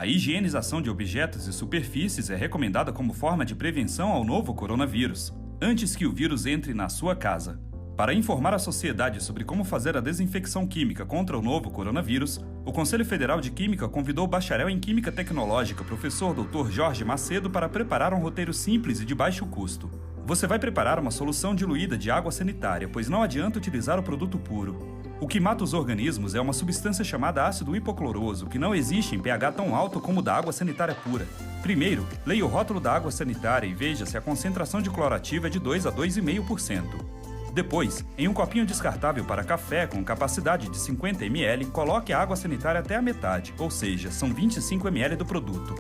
A higienização de objetos e superfícies é recomendada como forma de prevenção ao novo coronavírus, antes que o vírus entre na sua casa. Para informar a sociedade sobre como fazer a desinfecção química contra o novo coronavírus, o Conselho Federal de Química convidou o bacharel em Química Tecnológica, professor Dr. Jorge Macedo, para preparar um roteiro simples e de baixo custo. Você vai preparar uma solução diluída de água sanitária, pois não adianta utilizar o produto puro. O que mata os organismos é uma substância chamada ácido hipocloroso, que não existe em pH tão alto como o da água sanitária pura. Primeiro, leia o rótulo da água sanitária e veja se a concentração de clorativa é de 2 a 2,5%. Depois, em um copinho descartável para café com capacidade de 50 ml, coloque a água sanitária até a metade, ou seja, são 25 ml do produto.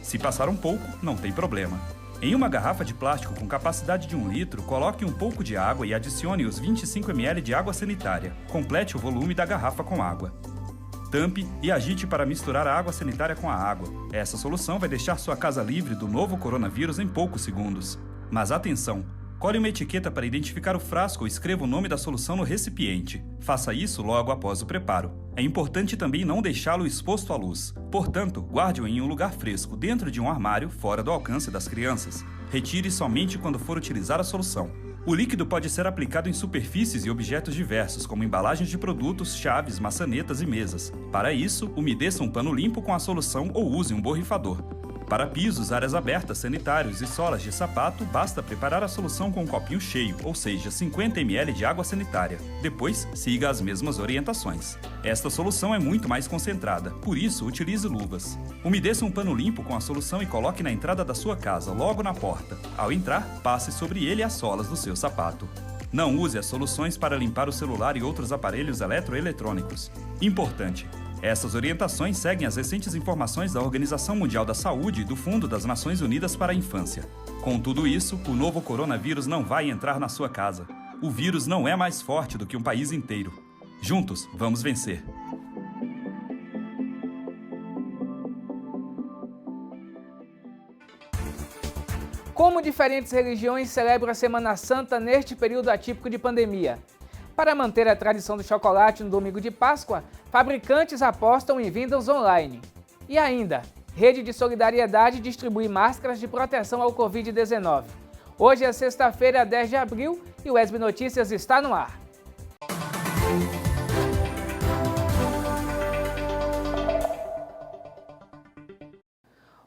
Se passar um pouco, não tem problema. Em uma garrafa de plástico com capacidade de 1 litro, coloque um pouco de água e adicione os 25 ml de água sanitária. Complete o volume da garrafa com água. Tampe e agite para misturar a água sanitária com a água. Essa solução vai deixar sua casa livre do novo coronavírus em poucos segundos. Mas atenção! Colhe uma etiqueta para identificar o frasco ou escreva o nome da solução no recipiente. Faça isso logo após o preparo. É importante também não deixá-lo exposto à luz. Portanto, guarde-o em um lugar fresco, dentro de um armário, fora do alcance das crianças. Retire somente quando for utilizar a solução. O líquido pode ser aplicado em superfícies e objetos diversos, como embalagens de produtos, chaves, maçanetas e mesas. Para isso, umedeça um pano limpo com a solução ou use um borrifador. Para pisos, áreas abertas, sanitários e solas de sapato, basta preparar a solução com um copinho cheio, ou seja, 50 ml de água sanitária. Depois, siga as mesmas orientações. Esta solução é muito mais concentrada, por isso utilize luvas. Umedeça um pano limpo com a solução e coloque na entrada da sua casa, logo na porta. Ao entrar, passe sobre ele as solas do seu sapato. Não use as soluções para limpar o celular e outros aparelhos eletroeletrônicos. Importante! Essas orientações seguem as recentes informações da Organização Mundial da Saúde e do Fundo das Nações Unidas para a Infância. Com tudo isso, o novo coronavírus não vai entrar na sua casa. O vírus não é mais forte do que um país inteiro. Juntos, vamos vencer. Como diferentes religiões celebram a Semana Santa neste período atípico de pandemia? Para manter a tradição do chocolate no domingo de Páscoa, fabricantes apostam em vendas online. E ainda, Rede de Solidariedade distribui máscaras de proteção ao Covid-19. Hoje é sexta-feira, 10 de abril, e o ESB Notícias está no ar.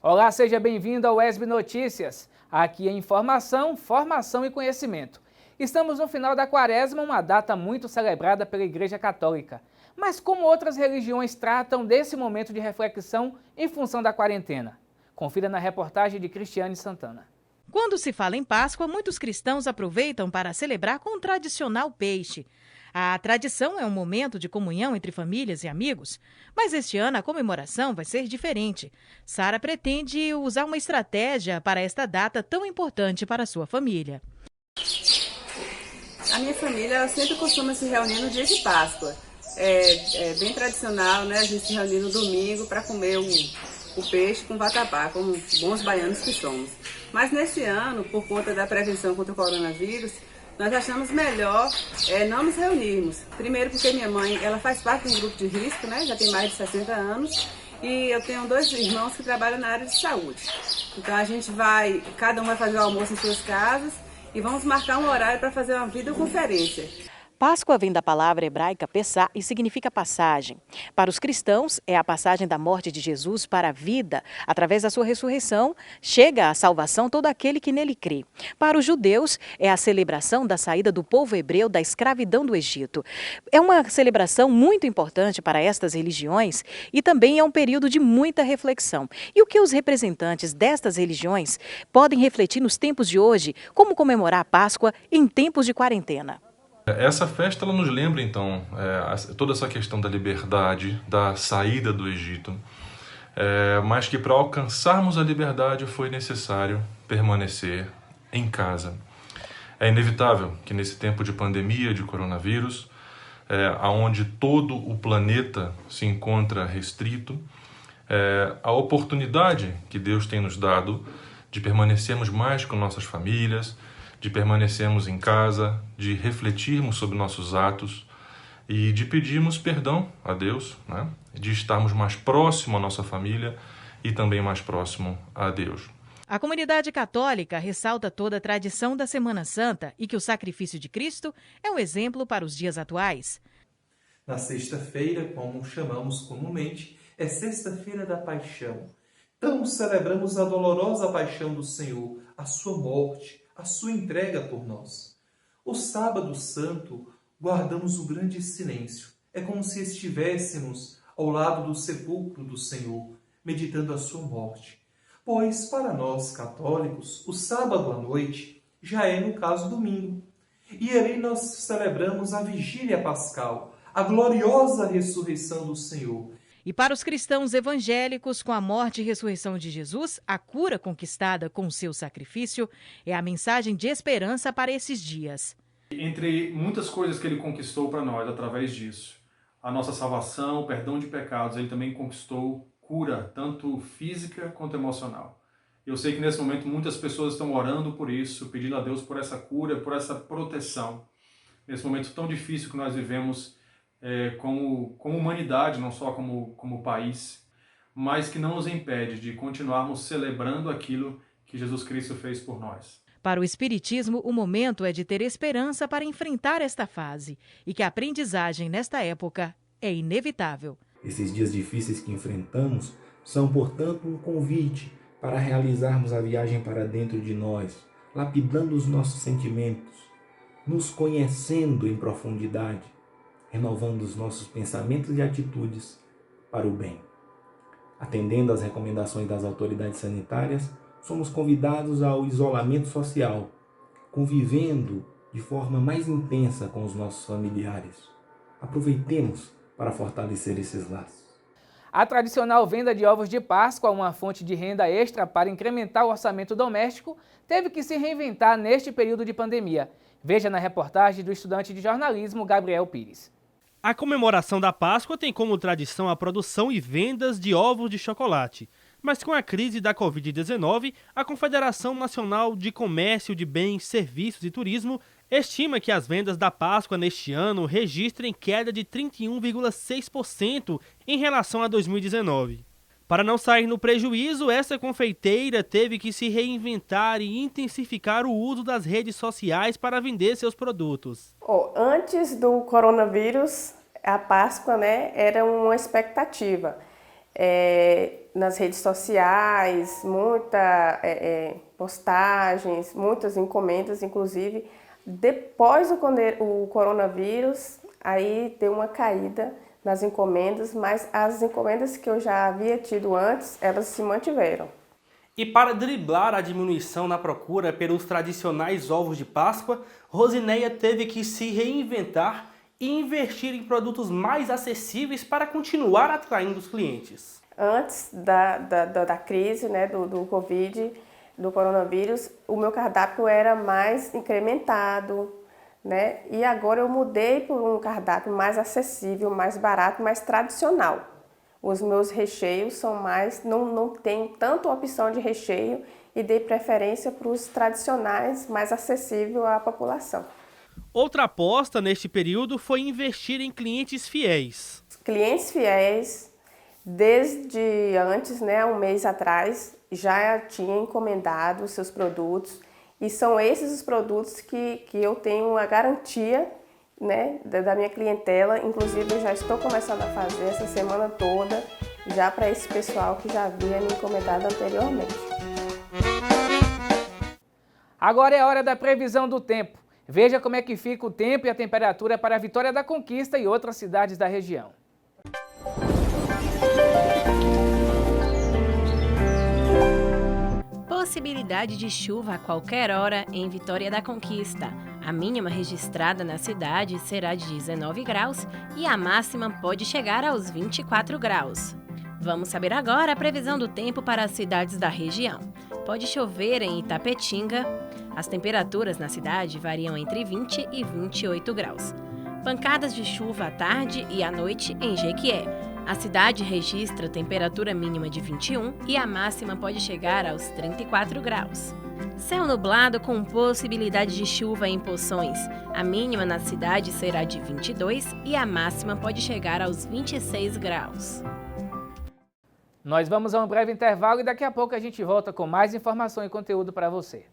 Olá, seja bem-vindo ao ESB Notícias. Aqui é informação, formação e conhecimento. Estamos no final da Quaresma, uma data muito celebrada pela Igreja Católica. Mas como outras religiões tratam desse momento de reflexão em função da quarentena? Confira na reportagem de Cristiane Santana. Quando se fala em Páscoa, muitos cristãos aproveitam para celebrar com o tradicional peixe. A tradição é um momento de comunhão entre famílias e amigos, mas este ano a comemoração vai ser diferente. Sara pretende usar uma estratégia para esta data tão importante para a sua família. A minha família sempre costuma se reunir no dia de Páscoa. É bem tradicional, né? A gente se reunir no domingo para comer o peixe com vatapá, como bons baianos que somos. Mas neste ano, por conta da prevenção contra o coronavírus, nós achamos melhor não nos reunirmos. Primeiro porque minha mãe ela faz parte de um grupo de risco, né? Já tem mais de 60 anos. E eu tenho 2 irmãos que trabalham na área de saúde. Então a gente cada um vai fazer o almoço em suas casas e vamos marcar um horário para fazer uma videoconferência. Páscoa vem da palavra hebraica Pessá e significa passagem. Para os cristãos, é a passagem da morte de Jesus para a vida. Através da sua ressurreição, chega a salvação todo aquele que nele crê. Para os judeus, é a celebração da saída do povo hebreu da escravidão do Egito. É uma celebração muito importante para estas religiões e também é um período de muita reflexão. E o que os representantes destas religiões podem refletir nos tempos de hoje, como comemorar a Páscoa em tempos de quarentena? Essa festa ela nos lembra, então, toda essa questão da liberdade, da saída do Egito, mas que para alcançarmos a liberdade foi necessário permanecer em casa. É inevitável que nesse tempo de pandemia, de coronavírus, onde todo o planeta se encontra restrito, a oportunidade que Deus tem nos dado de permanecermos mais com nossas famílias, de permanecermos em casa, de refletirmos sobre nossos atos e de pedirmos perdão a Deus, né? De estarmos mais próximo à nossa família e também mais próximo a Deus. A comunidade católica ressalta toda a tradição da Semana Santa e que o sacrifício de Cristo é um exemplo para os dias atuais. Na sexta-feira, como chamamos comumente, é Sexta-feira da Paixão. Então celebramos a dolorosa paixão do Senhor, a sua morte, a sua entrega por nós. O Sábado Santo guardamos o grande silêncio. É como se estivéssemos ao lado do sepulcro do Senhor, meditando a sua morte. Pois, para nós católicos, o sábado à noite já é, no caso, domingo. E ali nós celebramos a Vigília Pascal, a gloriosa ressurreição do Senhor. E para os cristãos evangélicos, com a morte e ressurreição de Jesus, a cura conquistada com seu sacrifício é a mensagem de esperança para esses dias. Entre muitas coisas que ele conquistou para nós através disso, a nossa salvação, o perdão de pecados, ele também conquistou cura, tanto física quanto emocional. Eu sei que nesse momento muitas pessoas estão orando por isso, pedindo a Deus por essa cura, por essa proteção. Nesse momento tão difícil que nós vivemos como humanidade, não só como país, mas que não nos impede de continuarmos celebrando aquilo que Jesus Cristo fez por nós. Para o Espiritismo, o momento é de ter esperança para enfrentar esta fase e que a aprendizagem nesta época é inevitável. Esses dias difíceis que enfrentamos são, portanto, um convite para realizarmos a viagem para dentro de nós, lapidando os nossos sentimentos, nos conhecendo em profundidade, renovando os nossos pensamentos e atitudes para o bem. Atendendo às recomendações das autoridades sanitárias, somos convidados ao isolamento social, convivendo de forma mais intensa com os nossos familiares. Aproveitemos para fortalecer esses laços. A tradicional venda de ovos de Páscoa, uma fonte de renda extra para incrementar o orçamento doméstico, teve que se reinventar neste período de pandemia. Veja na reportagem do estudante de jornalismo Gabriel Pires. A comemoração da Páscoa tem como tradição a produção e vendas de ovos de chocolate. Mas com a crise da Covid-19, a Confederação Nacional de Comércio de Bens, Serviços e Turismo estima que as vendas da Páscoa neste ano registrem queda de 31,6% em relação a 2019. Para não sair no prejuízo, essa confeiteira teve que se reinventar e intensificar o uso das redes sociais para vender seus produtos. Antes do coronavírus, a Páscoa, era uma expectativa. Nas redes sociais, muitas postagens, muitas encomendas, inclusive. Depois do coronavírus, aí deu uma caída nas encomendas, mas as encomendas que eu já havia tido antes, elas se mantiveram. E para driblar a diminuição na procura pelos tradicionais ovos de Páscoa, Rosineia teve que se reinventar e investir em produtos mais acessíveis para continuar atraindo os clientes. Antes da crise, do Covid, do coronavírus, o meu cardápio era mais incrementado, e agora eu mudei por um cardápio mais acessível, mais barato, mais tradicional. Os meus recheios são não tenho tanta opção de recheio e dei preferência para os tradicionais, mais acessível à população. Outra aposta neste período foi investir em clientes fiéis. Clientes fiéis, desde antes, um mês atrás, já tinha encomendado os seus produtos e são esses os produtos que eu tenho a garantia da minha clientela. Inclusive, eu já estou começando a fazer essa semana toda, já para esse pessoal que já havia me encomendado anteriormente. Agora é a hora da previsão do tempo. Veja como é que fica o tempo e a temperatura para a Vitória da Conquista e outras cidades da região. Possibilidade de chuva a qualquer hora em Vitória da Conquista. A mínima registrada na cidade será de 19 graus e a máxima pode chegar aos 24 graus. Vamos saber agora a previsão do tempo para as cidades da região. Pode chover em Itapetinga. As temperaturas na cidade variam entre 20 e 28 graus. Pancadas de chuva à tarde e à noite em Jequié. A cidade registra temperatura mínima de 21 e a máxima pode chegar aos 34 graus. Céu nublado com possibilidade de chuva em Poções. A mínima na cidade será de 22 e a máxima pode chegar aos 26 graus. Nós vamos a um breve intervalo e daqui a pouco a gente volta com mais informação e conteúdo para você.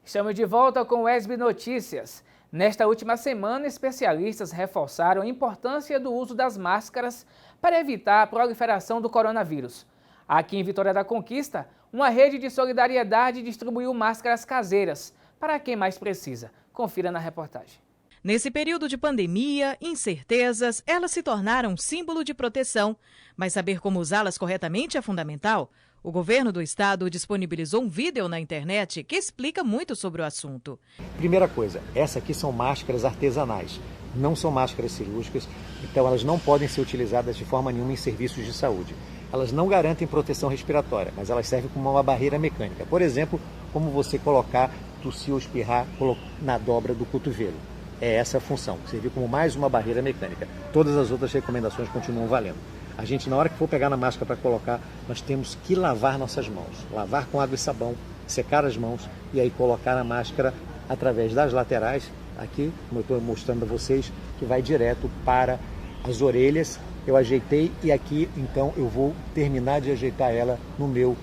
Estamos de volta com o ESB Notícias. Nesta última semana, especialistas reforçaram a importância do uso das máscaras para evitar a proliferação do coronavírus. Aqui em Vitória da Conquista, uma rede de solidariedade distribuiu máscaras caseiras para quem mais precisa. Confira na reportagem. Nesse período de pandemia, incertezas, elas se tornaram símbolo de proteção. Mas saber como usá-las corretamente é fundamental. O governo do estado disponibilizou um vídeo na internet que explica muito sobre o assunto. Primeira coisa, essas aqui são máscaras artesanais, não são máscaras cirúrgicas, então elas não podem ser utilizadas de forma nenhuma em serviços de saúde. Elas não garantem proteção respiratória, mas elas servem como uma barreira mecânica. Por exemplo, como você colocar, tossir ou espirrar na dobra do cotovelo. É essa a função, servir como mais uma barreira mecânica. Todas as outras recomendações continuam valendo. A gente, na hora que for pegar na máscara para colocar, nós temos que lavar nossas mãos. Lavar com água e sabão, secar as mãos e aí colocar a máscara através das laterais, aqui, como eu estou mostrando a vocês, que vai direto para as orelhas. Eu ajeitei e aqui, então, eu vou terminar de ajeitar ela no meu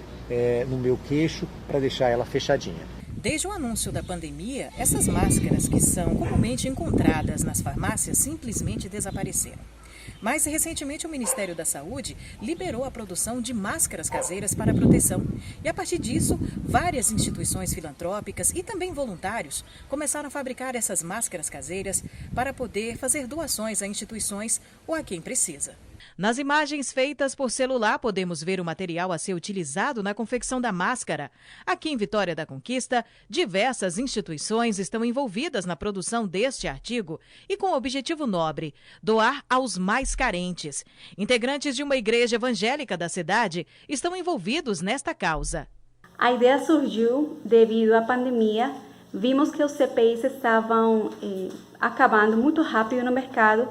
queixo para deixar ela fechadinha. Desde o anúncio da pandemia, essas máscaras que são comumente encontradas nas farmácias simplesmente desapareceram. Mais recentemente, o Ministério da Saúde liberou a produção de máscaras caseiras para proteção. E a partir disso, várias instituições filantrópicas e também voluntários começaram a fabricar essas máscaras caseiras para poder fazer doações a instituições ou a quem precisa. Nas imagens feitas por celular, podemos ver o material a ser utilizado na confecção da máscara. Aqui em Vitória da Conquista, diversas instituições estão envolvidas na produção deste artigo e com o objetivo nobre, doar aos mais carentes. Integrantes de uma igreja evangélica da cidade estão envolvidos nesta causa. A ideia surgiu devido à pandemia. Vimos que os CPIs estavam acabando muito rápido no mercado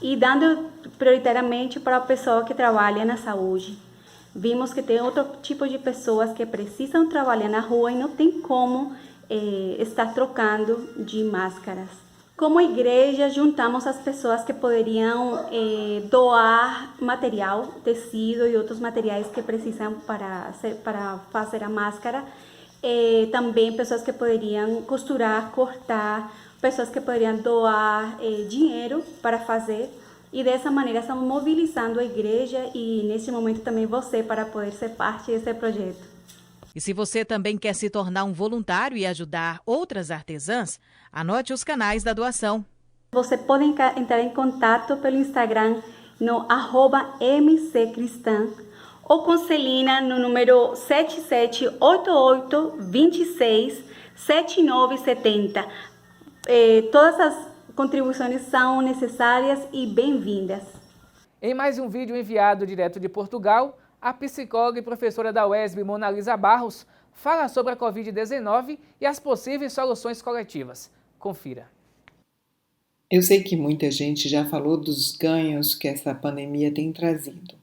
e dando prioritariamente para a pessoa que trabalha na saúde. Vimos que tem outro tipo de pessoas que precisam trabalhar na rua e não tem como estar trocando de máscaras. Como igreja, juntamos as pessoas que poderiam doar material, tecido e outros materiais que precisam para fazer a máscara. Também pessoas que poderiam costurar, cortar, pessoas que poderiam doar dinheiro para fazer. E dessa maneira estamos mobilizando a igreja e nesse momento também você para poder ser parte desse projeto. E se você também quer se tornar um voluntário e ajudar outras artesãs, anote os canais da doação. Você pode entrar em contato pelo Instagram no @mccristã ou com Celina no número 7788267970. Todas as contribuições são necessárias e bem-vindas. Em mais um vídeo enviado direto de Portugal, a psicóloga e professora da UESB, Mona Lisa Barros, fala sobre a Covid-19 e as possíveis soluções coletivas. Confira. Eu sei que muita gente já falou dos ganhos que essa pandemia tem trazido.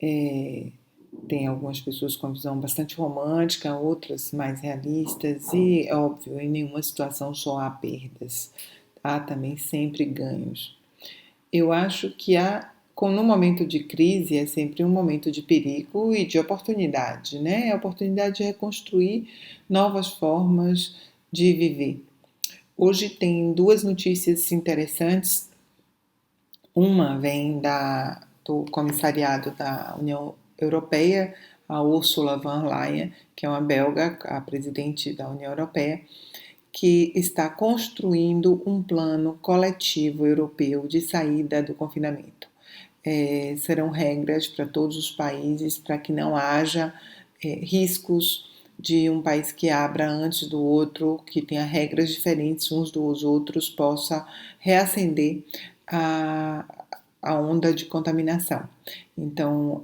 Tem algumas pessoas com visão bastante romântica, outras mais realistas e, óbvio, em nenhuma situação só há perdas. Há também sempre ganhos. Eu acho que no momento de crise é sempre um momento de perigo e de oportunidade, né? É a oportunidade de reconstruir novas formas de viver. Hoje tem duas notícias interessantes. Uma vem do comissariado da União Europeia, a Ursula von der Leyen, que é uma belga, a presidente da União Europeia, que está construindo um plano coletivo europeu de saída do confinamento. Serão regras para todos os países para que não haja riscos de um país que abra antes do outro, que tenha regras diferentes uns dos outros, possa reacender a onda de contaminação. Então,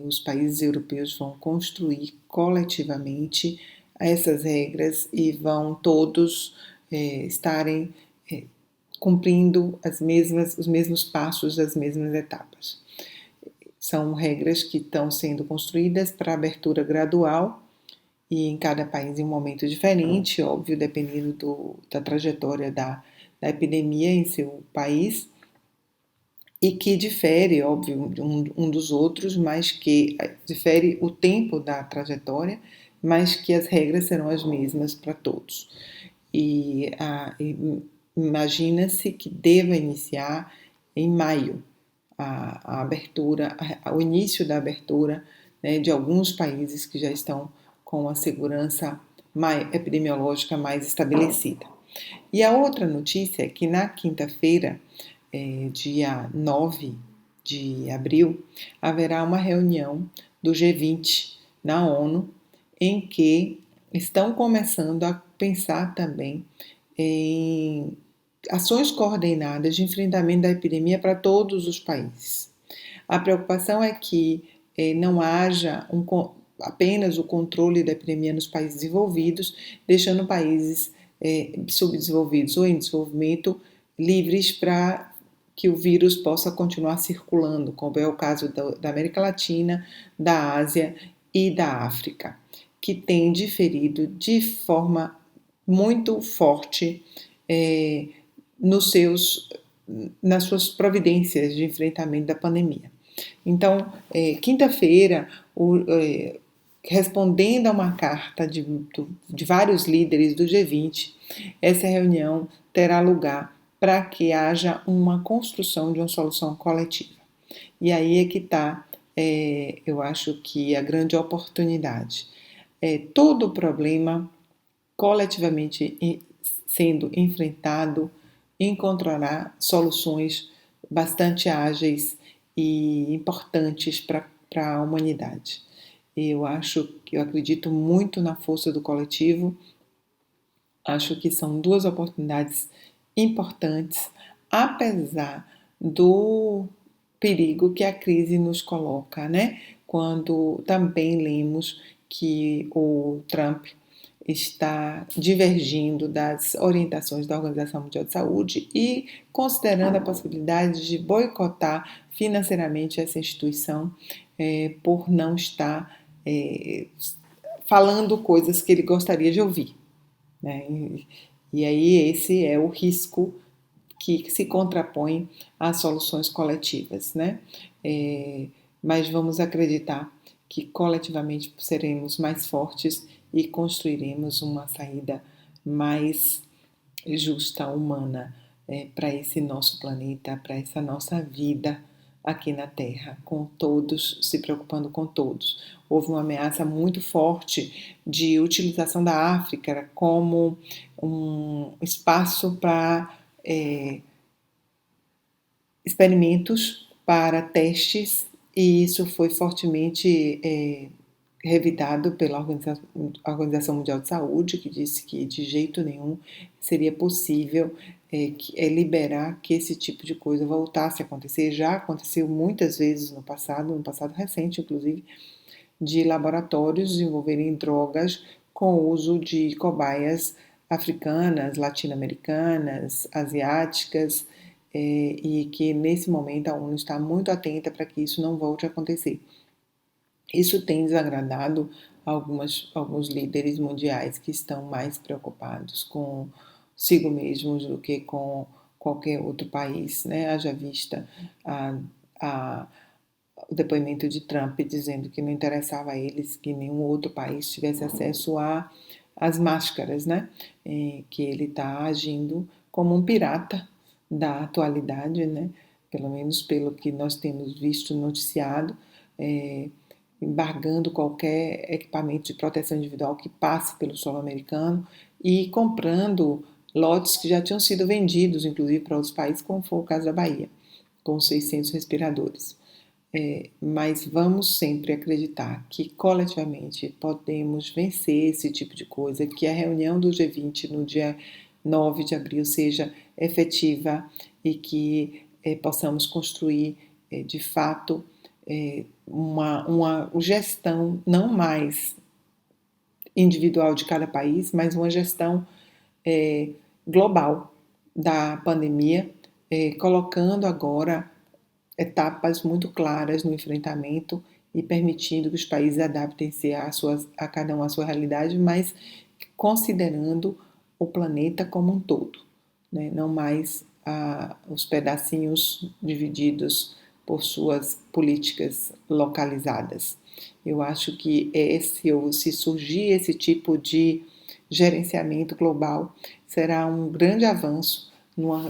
os países europeus vão construir coletivamente essas regras e vão todos estarem cumprindo os mesmos passos, as mesmas etapas. São regras que estão sendo construídas para abertura gradual e em cada país em um momento diferente, óbvio, dependendo da trajetória da epidemia em seu país, e que difere, óbvio, um dos outros, mas que difere o tempo da trajetória, mas que as regras serão as mesmas para todos. E imagina-se que deva iniciar em maio a abertura, o início da abertura, né, de alguns países que já estão com a segurança epidemiológica mais estabelecida. E a outra notícia é que na quinta-feira, dia 9 de abril, haverá uma reunião do G20 na ONU, em que estão começando a pensar também em ações coordenadas de enfrentamento da epidemia para todos os países. A preocupação é que não haja apenas o controle da epidemia nos países desenvolvidos, deixando países subdesenvolvidos ou em desenvolvimento livres para que o vírus possa continuar circulando, como é o caso da América Latina, da Ásia e da África, que tem diferido de forma muito forte nas suas providências de enfrentamento da pandemia. Então, quinta-feira, respondendo a uma carta de vários líderes do G20, essa reunião terá lugar para que haja uma construção de uma solução coletiva. E aí é que está, eu acho que a grande oportunidade. Todo o problema coletivamente sendo enfrentado encontrará soluções bastante ágeis e importantes para a humanidade. Eu acredito muito na força do coletivo, acho que são duas oportunidades importantes, apesar do perigo que a crise nos coloca, né? Quando também lemos que o Trump está divergindo das orientações da Organização Mundial de Saúde e considerando a possibilidade de boicotar financeiramente essa instituição por não estar falando coisas que ele gostaria de ouvir, né? E aí esse é o risco que se contrapõe às soluções coletivas, né? Mas vamos acreditar que coletivamente seremos mais fortes e construiremos uma saída mais justa, humana, para esse nosso planeta, para essa nossa vida aqui na Terra, com todos, se preocupando com todos. Houve uma ameaça muito forte de utilização da África como um espaço para experimentos para testes, e isso foi fortemente revidado pela Organização Mundial de Saúde, que disse que de jeito nenhum seria possível liberar que esse tipo de coisa voltasse a acontecer. Já aconteceu muitas vezes no passado recente, inclusive, de laboratórios desenvolverem drogas com o uso de cobaias africanas, latino-americanas, asiáticas, e que nesse momento a ONU está muito atenta para que isso não volte a acontecer. Isso tem desagradado alguns líderes mundiais que estão mais preocupados consigo mesmos do que com qualquer outro país, né? Haja vista o depoimento de Trump dizendo que não interessava a eles que nenhum outro país tivesse acesso às máscaras, né? Que ele está agindo como um pirata da atualidade, né? Pelo menos pelo que nós temos visto noticiado, embargando qualquer equipamento de proteção individual que passe pelo solo americano e comprando lotes que já tinham sido vendidos, inclusive para outros países, como foi o caso da Bahia, com 600 respiradores. Mas vamos sempre acreditar que coletivamente podemos vencer esse tipo de coisa, que a reunião do G20 no dia 9 de abril seja efetiva e que possamos construir de fato uma gestão não mais individual de cada país, mas uma gestão global da pandemia, colocando agora etapas muito claras no enfrentamento e permitindo que os países adaptem-se a cada um a sua realidade, mas considerando o planeta como um todo, né? Não mais os pedacinhos divididos por suas políticas localizadas. Eu acho que se surgir esse tipo de gerenciamento global, será um grande avanço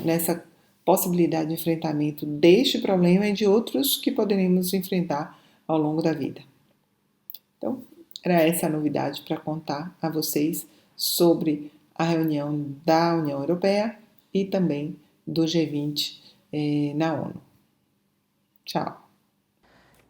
nessa possibilidade de enfrentamento deste problema e de outros que poderemos enfrentar ao longo da vida. Então, era essa a novidade para contar a vocês sobre a reunião da União Europeia e também do G20 na ONU. Tchau.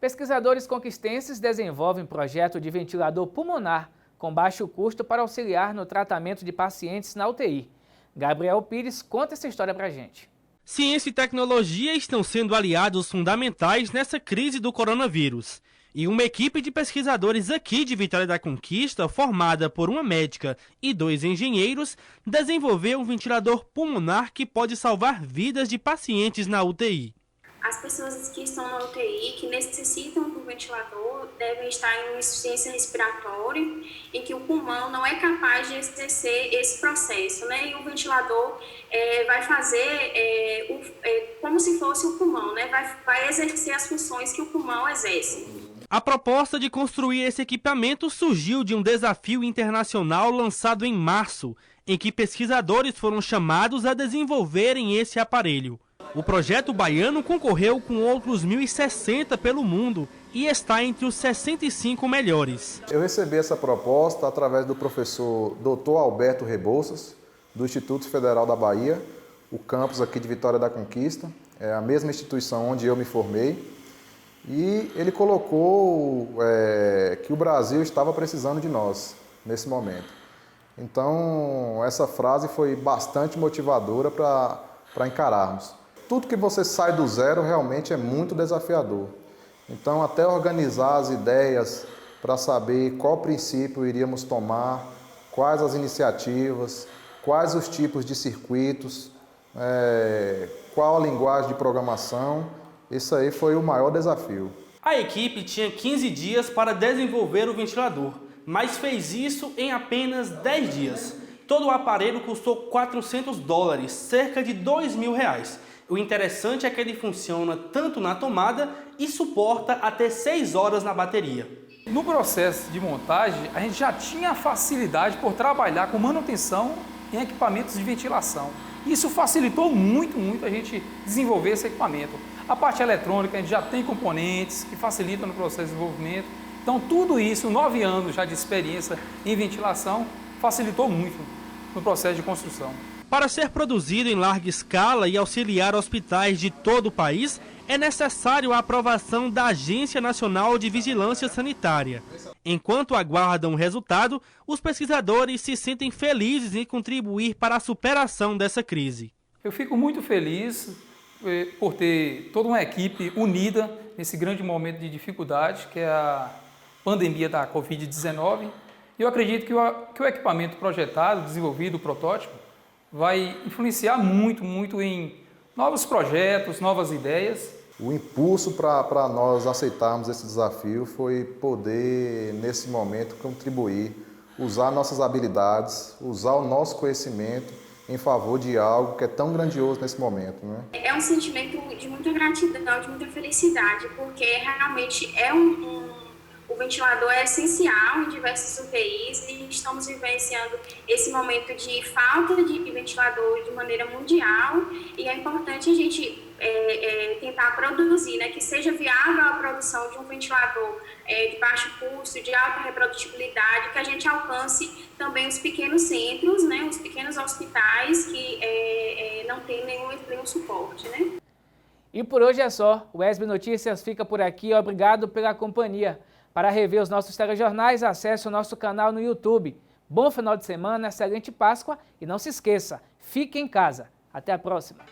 Pesquisadores conquistenses desenvolvem projeto de ventilador pulmonar com baixo custo para auxiliar no tratamento de pacientes na UTI. Gabriel Pires conta essa história pra gente. Ciência e tecnologia estão sendo aliados fundamentais nessa crise do coronavírus. E uma equipe de pesquisadores aqui de Vitória da Conquista, formada por uma médica e 2 engenheiros, desenvolveu um ventilador pulmonar que pode salvar vidas de pacientes na UTI. As pessoas que estão na UTI, que necessitam do ventilador, devem estar em uma insuficiência respiratória, em que o pulmão não é capaz de exercer esse processo, né? E o ventilador vai fazer como se fosse o pulmão, né? Vai exercer as funções que o pulmão exerce. A proposta de construir esse equipamento surgiu de um desafio internacional lançado em março, em que pesquisadores foram chamados a desenvolverem esse aparelho. O projeto baiano concorreu com outros 1.060 pelo mundo e está entre os 65 melhores. Eu recebi essa proposta através do professor Dr. Alberto Rebouças, do Instituto Federal da Bahia, o campus aqui de Vitória da Conquista, é a mesma instituição onde eu me formei. E ele colocou que o Brasil estava precisando de nós nesse momento. Então, essa frase foi bastante motivadora para encararmos. Tudo que você sai do zero realmente é muito desafiador. Então, até organizar as ideias para saber qual princípio iríamos tomar, quais as iniciativas, quais os tipos de circuitos, qual a linguagem de programação. Isso aí foi o maior desafio. A equipe tinha 15 dias para desenvolver o ventilador, mas fez isso em apenas 10 dias. Todo o aparelho custou $400, cerca de R$2.000. O interessante é que ele funciona tanto na tomada e suporta até 6 horas na bateria. No processo de montagem, a gente já tinha facilidade por trabalhar com manutenção em equipamentos de ventilação. Isso facilitou muito a gente desenvolver esse equipamento. A parte eletrônica, a gente já tem componentes que facilitam no processo de desenvolvimento. Então, tudo isso, 9 anos já de experiência em ventilação, facilitou muito no processo de construção. Para ser produzido em larga escala e auxiliar hospitais de todo o país, é necessário a aprovação da Agência Nacional de Vigilância Sanitária. Enquanto aguardam o resultado, os pesquisadores se sentem felizes em contribuir para a superação dessa crise. Eu fico muito feliz por ter toda uma equipe unida nesse grande momento de dificuldade, que é a pandemia da Covid-19. E eu acredito que o equipamento projetado, desenvolvido, o protótipo, vai influenciar muito em novos projetos, novas ideias. O impulso para nós aceitarmos esse desafio foi poder, nesse momento, contribuir, usar nossas habilidades, usar o nosso conhecimento em favor de algo que é tão grandioso nesse momento, né? É um sentimento de muita gratidão, de muita felicidade, porque realmente o ventilador é essencial em diversas UTIs e estamos vivenciando esse momento de falta de ventilador de maneira mundial e é importante a gente tentar produzir, né, que seja viável a produção de um ventilador de baixo custo, de alta reprodutibilidade, que a gente alcance também os pequenos centros, né, os pequenos hospitais que não têm nenhum suporte, né? E por hoje é só. O ESB Notícias fica por aqui. Obrigado pela companhia. Para rever os nossos telejornais, acesse o nosso canal no YouTube. Bom final de semana, excelente Páscoa e não se esqueça, fique em casa. Até a próxima.